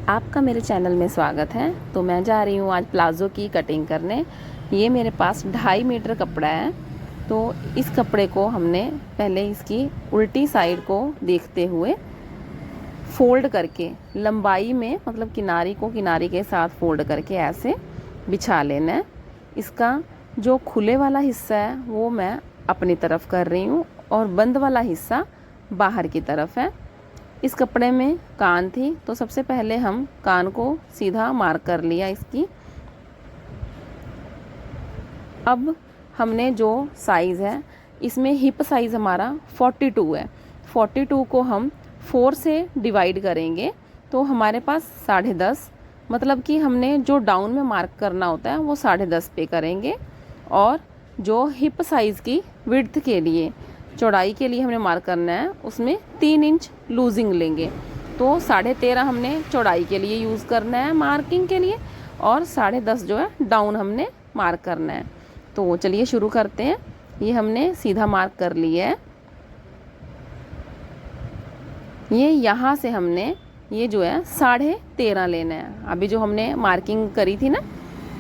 आपका मेरे चैनल में स्वागत है। तो मैं जा रही हूँ आज प्लाज़ो की कटिंग करने। ये मेरे पास 2.5 मीटर कपड़ा है। तो इस कपड़े को हमने पहले इसकी उल्टी साइड को देखते हुए फ़ोल्ड करके लंबाई में, मतलब किनारी को किनारी के साथ फ़ोल्ड करके ऐसे बिछा लेना है। इसका जो खुले वाला हिस्सा है वो मैं अपनी तरफ कर रही हूँ और बंद वाला हिस्सा बाहर की तरफ है। इस कपड़े में कान थी, तो सबसे पहले हम कान को सीधा मार्क कर लिया इसकी। अब हमने जो साइज़ है, इसमें हिप साइज़ हमारा 42 है। 42 को हम 4 से डिवाइड करेंगे तो हमारे पास 10.5, मतलब कि हमने जो डाउन में मार्क करना होता है वो 10.5 पे करेंगे। और जो हिप साइज़ की विड्थ के लिए, चौड़ाई के लिए हमने मार्क करना है, उसमें 3 इंच लूजिंग लेंगे। तो 13.5 हमने चौड़ाई के लिए यूज़ करना है मार्किंग के लिए, और 10.5 जो है डाउन हमने मार्क करना है। तो चलिए शुरू करते हैं। ये हमने सीधा मार्क कर लिया है। ये यहाँ से हमने ये जो है 13.5 लेना है। अभी जो हमने मार्किंग करी थी ना,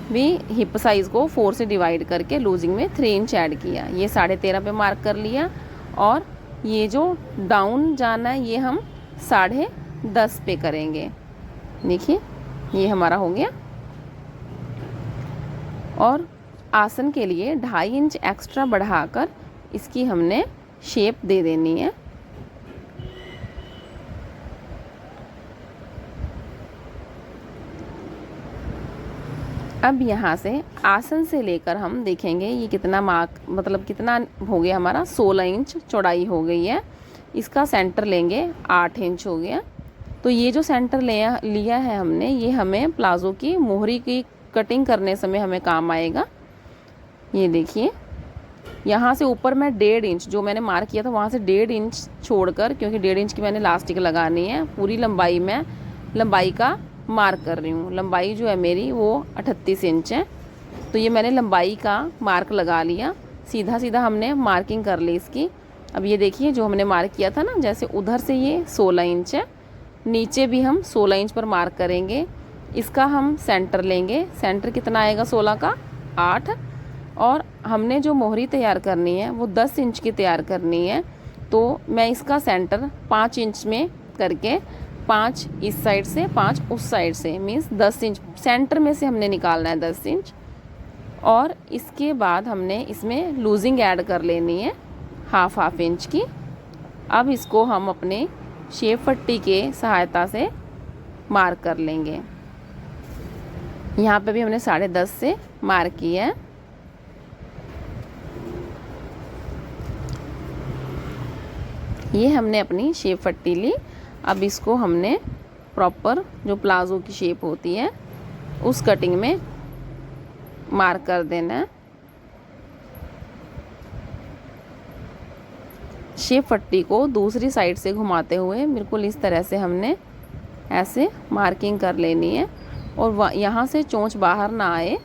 भी हिप साइज़ को 4 से डिवाइड करके लूजिंग में 3 इंच ऐड किया। ये 13.5 पे मार्क कर लिया। और ये जो डाउन जाना है ये हम 10.5 पे करेंगे। देखिए ये हमारा हो गया। और आसन के लिए 2.5 इंच एक्स्ट्रा बढ़ाकर इसकी हमने शेप दे देनी है। अब यहाँ से आसन से लेकर हम देखेंगे ये कितना मार्क, मतलब कितना हो गया हमारा। 16 इंच चौड़ाई हो गई है। इसका सेंटर लेंगे 8 इंच हो गया। तो ये जो सेंटर लिया है हमने, ये हमें प्लाज़ो की मोहरी की कटिंग करने समय हमें काम आएगा। ये देखिए यहाँ से ऊपर मैं 1.5 इंच जो मैंने मार्क किया था वहाँ से 1.5 इंच छोड़कर, क्योंकि 1.5 इंच की मैंने लास्टिक लगानी है, पूरी लंबाई में लंबाई का मार्क कर रही हूँ। लंबाई जो है मेरी वो 38 इंच है। तो ये मैंने लंबाई का मार्क लगा लिया। सीधा सीधा हमने मार्किंग कर ली इसकी। अब ये देखिए जो हमने मार्क किया था ना, जैसे उधर से ये 16 इंच है, नीचे भी हम 16 इंच पर मार्क करेंगे। इसका हम सेंटर लेंगे। सेंटर कितना आएगा 16 का 8। और हमने जो मोहरी तैयार करनी है वो 10 इंच की तैयार करनी है। तो मैं इसका सेंटर 5 इंच में करके 5 इस साइड से 5 उस साइड से, मीन्स 10 इंच सेंटर में से हमने निकालना है 10 इंच। और इसके बाद हमने इसमें लूजिंग ऐड कर लेनी है हाफ इंच की। अब इसको हम अपने शेप पट्टी के सहायता से मार्क कर लेंगे। यहाँ पे भी हमने 10.5 से मार्क किया है। ये हमने अपनी शेप पट्टी ली। अब इसको हमने प्रॉपर जो प्लाज़ो की शेप होती है उस कटिंग में मार्क कर देना है। शेप पट्टी को दूसरी साइड से घुमाते हुए बिल्कुल इस तरह से हमने ऐसे मार्किंग कर लेनी है। और यहाँ से चोंच बाहर ना आए,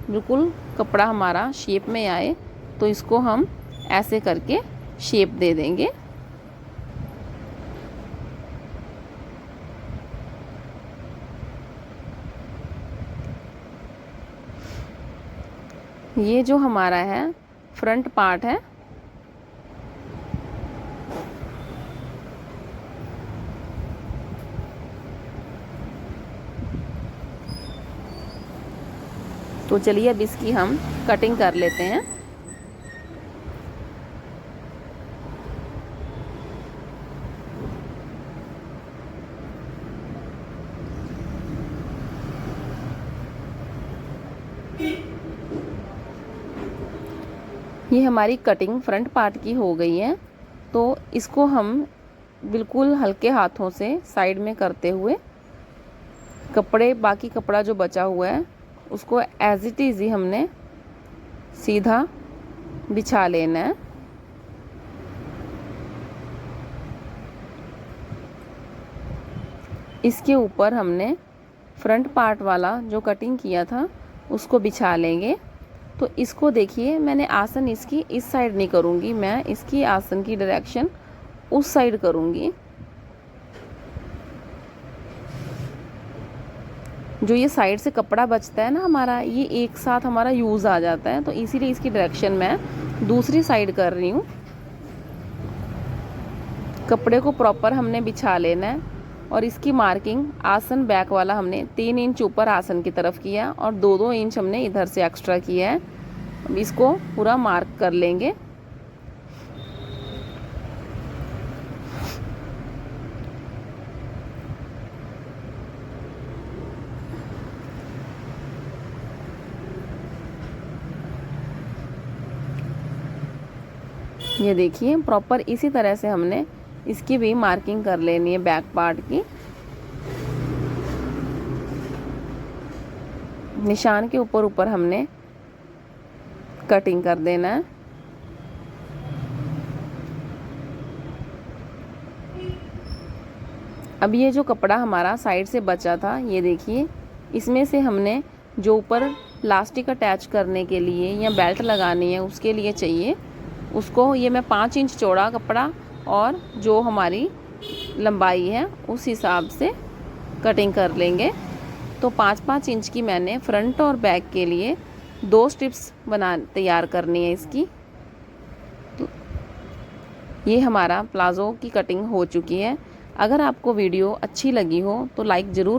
बिल्कुल कपड़ा हमारा शेप में आए। तो इसको हम ऐसे करके शेप दे देंगे। ये जो हमारा है फ्रंट पार्ट है, तो चलिए अब इसकी हम कटिंग कर लेते हैं। ये हमारी कटिंग फ्रंट पार्ट की हो गई है। तो इसको हम बिल्कुल हल्के हाथों से साइड में करते हुए बाकी कपड़ा जो बचा हुआ है उसको एज इट इज़ ही हमने सीधा बिछा लेना है। इसके ऊपर हमने फ्रंट पार्ट वाला जो कटिंग किया था उसको बिछा लेंगे। तो इसको देखिए, मैंने आसन इसकी इस साइड नहीं करूँगी, मैं इसकी आसन की डायरेक्शन उस साइड करूँगी। जो ये साइड से कपड़ा बचता है ना हमारा, ये एक साथ हमारा यूज़ आ जाता है, तो इसीलिए इसकी डायरेक्शन मैं दूसरी साइड कर रही हूँ। कपड़े को प्रॉपर हमने बिछा लेना है और इसकी मार्किंग आसन बैक वाला हमने 3 इंच ऊपर आसन की तरफ किया और 2-2 इंच हमने इधर से एक्स्ट्रा किया है। अब इसको पूरा मार्क कर लेंगे। ये देखिए प्रॉपर इसी तरह से हमने इसकी भी मार्किंग कर लेनी है बैक पार्ट की। निशान के ऊपर ऊपर हमने कटिंग कर देना है। अब ये जो कपड़ा हमारा साइड से बचा था, ये देखिए इसमें से हमने जो ऊपर प्लास्टिक अटैच करने के लिए या बेल्ट लगानी है उसके लिए चाहिए, उसको ये मैं 5 इंच चौड़ा कपड़ा और जो हमारी लंबाई है उस हिसाब से कटिंग कर लेंगे। तो 5-5 इंच की मैंने फ्रंट और बैक के लिए 2 स्ट्रिप्स तैयार करनी है इसकी। तो ये हमारा प्लाज़ो की कटिंग हो चुकी है। अगर आपको वीडियो अच्छी लगी हो तो लाइक ज़रूर